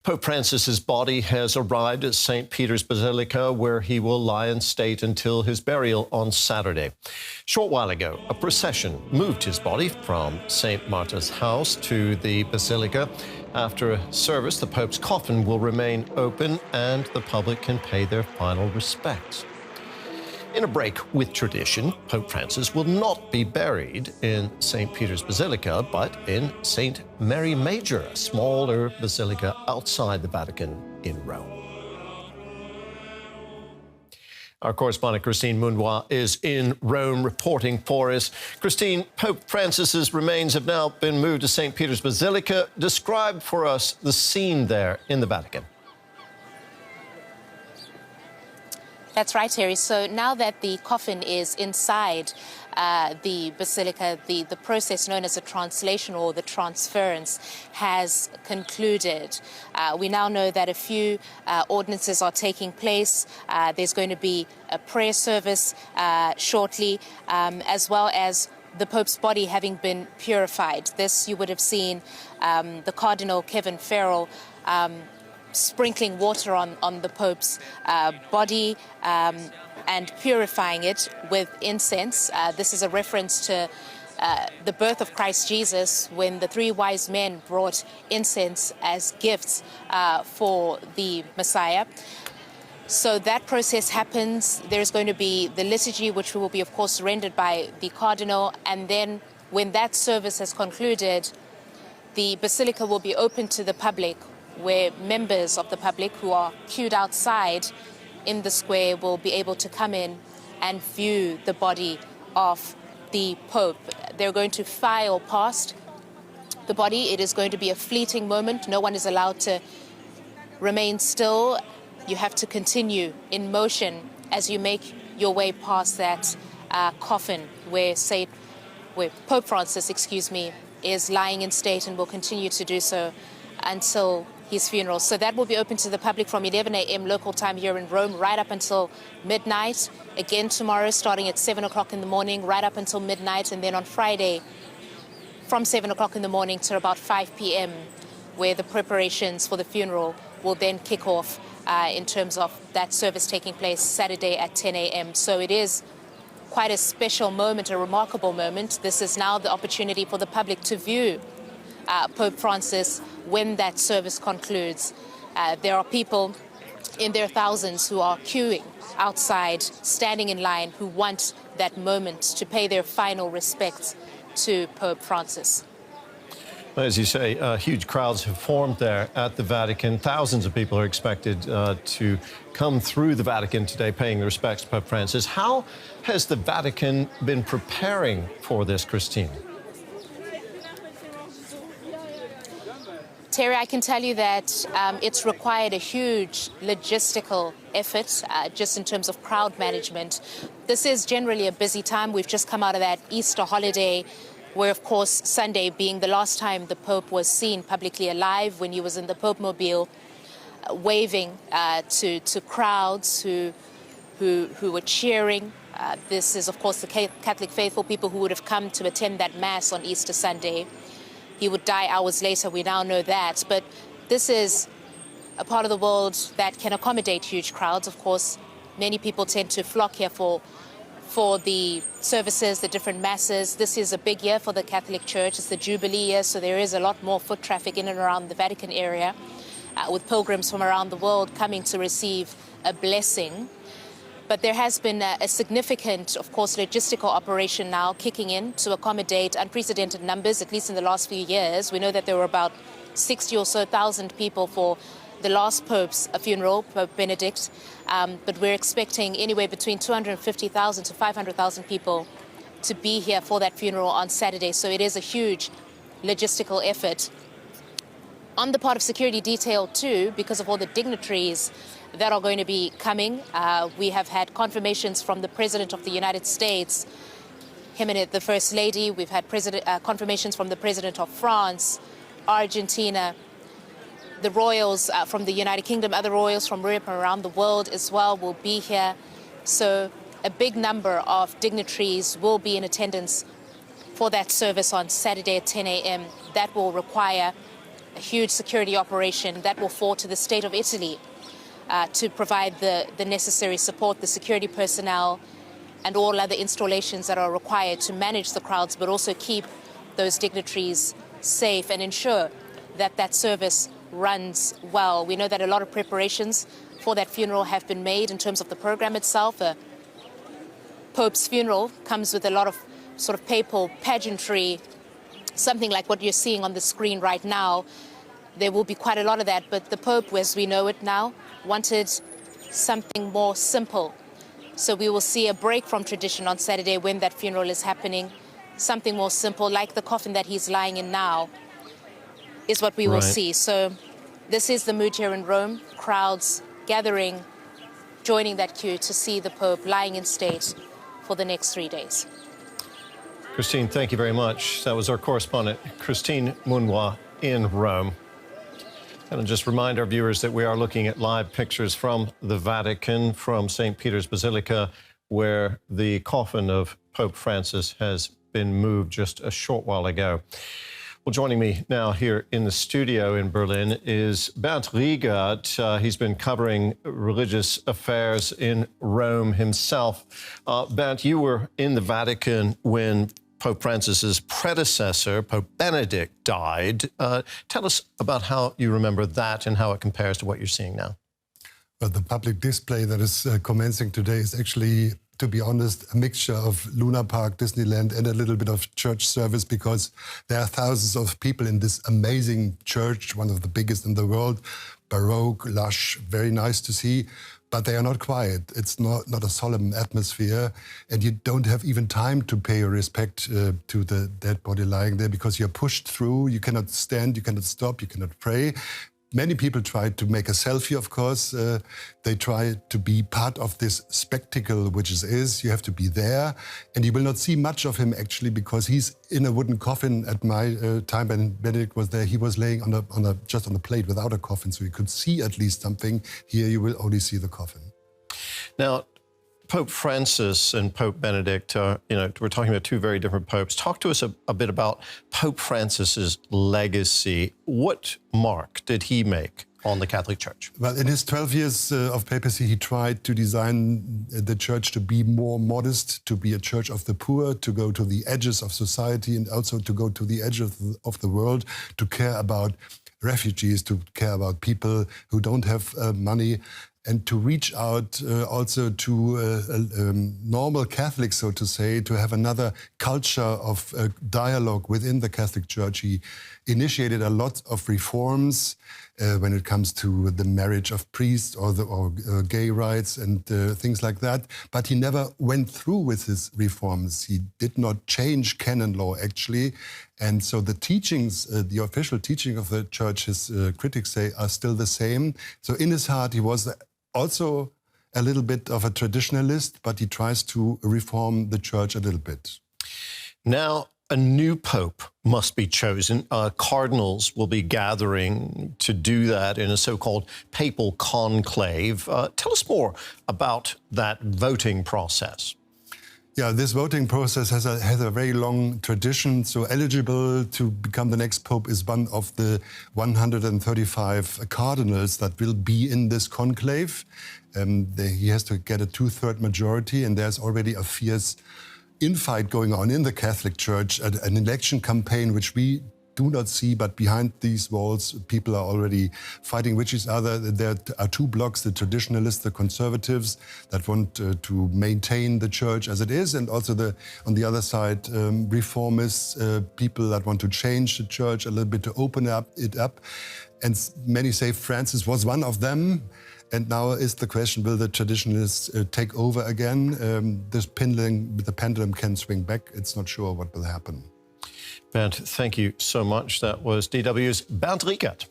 Pope Francis's body has arrived at St. Peter's Basilica, where he will lie in state until his burial on Saturday. A short while ago, a procession moved his body from St. Martha's house to the Basilica. After a service, the Pope's coffin will remain open and the public can pay their final respects. In a break with tradition, Pope Francis will not be buried in St. Peter's Basilica, but in St. Mary Major, a smaller basilica outside the Vatican in Rome. Our correspondent Christine Mhundwa is in Rome reporting for us. Christine, Pope Francis's remains have now been moved to St. Peter's Basilica. Describe for us the scene there in the Vatican. That's right, Terry. So now that the coffin is inside the Basilica, the process known as the translation or the transference has concluded. We now know that a few ordinances are taking place. There's going to be a prayer service shortly, as well as the Pope's body having been purified. This you would have seen the Cardinal Kevin Farrell sprinkling water on the Pope's body and purifying it with incense. This is a reference to the birth of Christ Jesus, when the three wise men brought incense as gifts for the Messiah. So that process happens. There's going to be the liturgy, which will be, of course, rendered by the Cardinal. And then when that service has concluded, the Basilica will be open to the public, where members of the public who are queued outside in the square will be able to come in and view the body of the Pope. They're going to file past the body. It is going to be a fleeting moment. No one is allowed to remain still. You have to continue in motion as you make your way past that coffin where Pope Francis, is lying in state and will continue to do so until his funeral. So that will be open to the public from 11 a.m. local time here in Rome, right up until midnight. Again tomorrow, starting at 7 o'clock in the morning, right up until midnight. And then on Friday, from 7 o'clock in the morning to about 5 p.m., where the preparations for the funeral will then kick off in terms of that service taking place Saturday at 10 a.m. So it is quite a special moment, a remarkable moment. This is now the opportunity for the public to view Pope Francis when that service concludes. There are people in their thousands who are queuing outside, standing in line, who want that moment to pay their final respects to Pope Francis. As you say, huge crowds have formed there at the Vatican. Thousands of people are expected to come through the Vatican today, paying their respects to Pope Francis. How has the Vatican been preparing for this, Christine? Terry, I can tell you that it's required a huge logistical effort just in terms of crowd management. This is generally a busy time. We've just come out of that Easter holiday, where, of course, Sunday being the last time the Pope was seen publicly alive, when he was in the Pope Mobile, waving to crowds who were cheering. This is, of course, the Catholic faithful, people who would have come to attend that Mass on Easter Sunday. He would die hours later, we now know that. But this is a part of the world that can accommodate huge crowds. Of course, many people tend to flock here for the services, the different masses. This is a big year for the Catholic Church. It's the Jubilee year, so there is a lot more foot traffic in and around the Vatican area, with pilgrims from around the world coming to receive a blessing. But there has been a significant, of course, logistical operation now kicking in to accommodate unprecedented numbers, at least in the last few years. We know that there were about 60 or so thousand people for the last Pope's funeral, Pope Benedict. But we're expecting anywhere between 250,000 to 500,000 people to be here for that funeral on Saturday. So it is a huge logistical effort. On the part of security detail too, because of all the dignitaries that are going to be coming. We have had confirmations from the President of the United States, him and the First Lady. We've had confirmations from the President of France, Argentina, the royals from the United Kingdom, other royals from Europe and around the world as well will be here. So a big number of dignitaries will be in attendance for that service on Saturday at 10 a.m. That will require a huge security operation that will fall to the state of Italy to provide the necessary support, the security personnel, and all other installations that are required to manage the crowds, but also keep those dignitaries safe and ensure that that service runs well. We know that a lot of preparations for that funeral have been made in terms of the program itself. The Pope's funeral comes with a lot of sort of papal pageantry, something like what you're seeing on the screen right now. There will be quite a lot of that, but the Pope, as we know it now, wanted something more simple. So we will see a break from tradition on Saturday when that funeral is happening. Something more simple, like the coffin that he's lying in now, is what we will see. So this is the mood here in Rome. Crowds gathering, joining that queue to see the Pope lying in state for the next 3 days. Christine, thank you very much. That was our correspondent, Christine Mhundwa, in Rome. And I'll just remind our viewers that we are looking at live pictures from the Vatican, from St. Peter's Basilica, where the coffin of Pope Francis has been moved just a short while ago. Well, joining me now here in the studio in Berlin is Bernd Riegert. He's been covering religious affairs in Rome himself. Bernd, you were in the Vatican when Pope Francis's predecessor, Pope Benedict, died. Tell us about how you remember that and how it compares to what you're seeing now. Well, the public display that is commencing today is actually, to be honest, a mixture of Luna Park, Disneyland, and a little bit of church service, because there are thousands of people in this amazing church, one of the biggest in the world, Baroque, lush, very nice to see. But they are not quiet. It's not a solemn atmosphere, and you don't have even time to pay your respect to the dead body lying there, because you're pushed through. You cannot stand, you cannot stop, you cannot pray. Many people try to make a selfie, of course. They try to be part of this spectacle, which it is. You have to be there, and you will not see much of him, actually, because he's in a wooden coffin. At my time when Benedict was there, he was laying just on a plate without a coffin, so you could see at least something. Here you will only see the coffin. Now, Pope Francis and Pope Benedict, we're talking about two very different popes. Talk to us a bit about Pope Francis's legacy. What mark did he make on the Catholic Church? Well, in his 12 years of papacy, he tried to design the church to be more modest, to be a church of the poor, to go to the edges of society, and also to go to the edge of the world, to care about refugees, to care about people who don't have money, and to reach out also to normal Catholics, so to say, to have another culture of dialogue within the Catholic Church. He initiated a lot of reforms when it comes to the marriage of priests or gay rights and things like that. But he never went through with his reforms. He did not change canon law, actually. And so the teachings, the official teaching of the Church, his critics say, are still the same. So in his heart, he was also a little bit of a traditionalist, but he tries to reform the Church a little bit. Now, a new pope must be chosen. Cardinals will be gathering to do that in a so-called papal conclave. Tell us more about that voting process. Yeah, this voting process has a very long tradition. So eligible to become the next pope is one of the 135 cardinals that will be in this conclave. He has to get a 2/3 majority, and there's already a fierce infight going on in the Catholic Church, an election campaign which we do not see, but behind these walls, people are already fighting with each other. There are two blocks, the traditionalists, the conservatives, that want to maintain the church as it is, and also on the other side, reformists, people that want to change the church a little bit, to open it up. And many say Francis was one of them. And now is the question, will the traditionalists take over again? The pendulum can swing back. It's not sure what will happen. Bernd, thank you so much. That was DW's Bernd Riegert.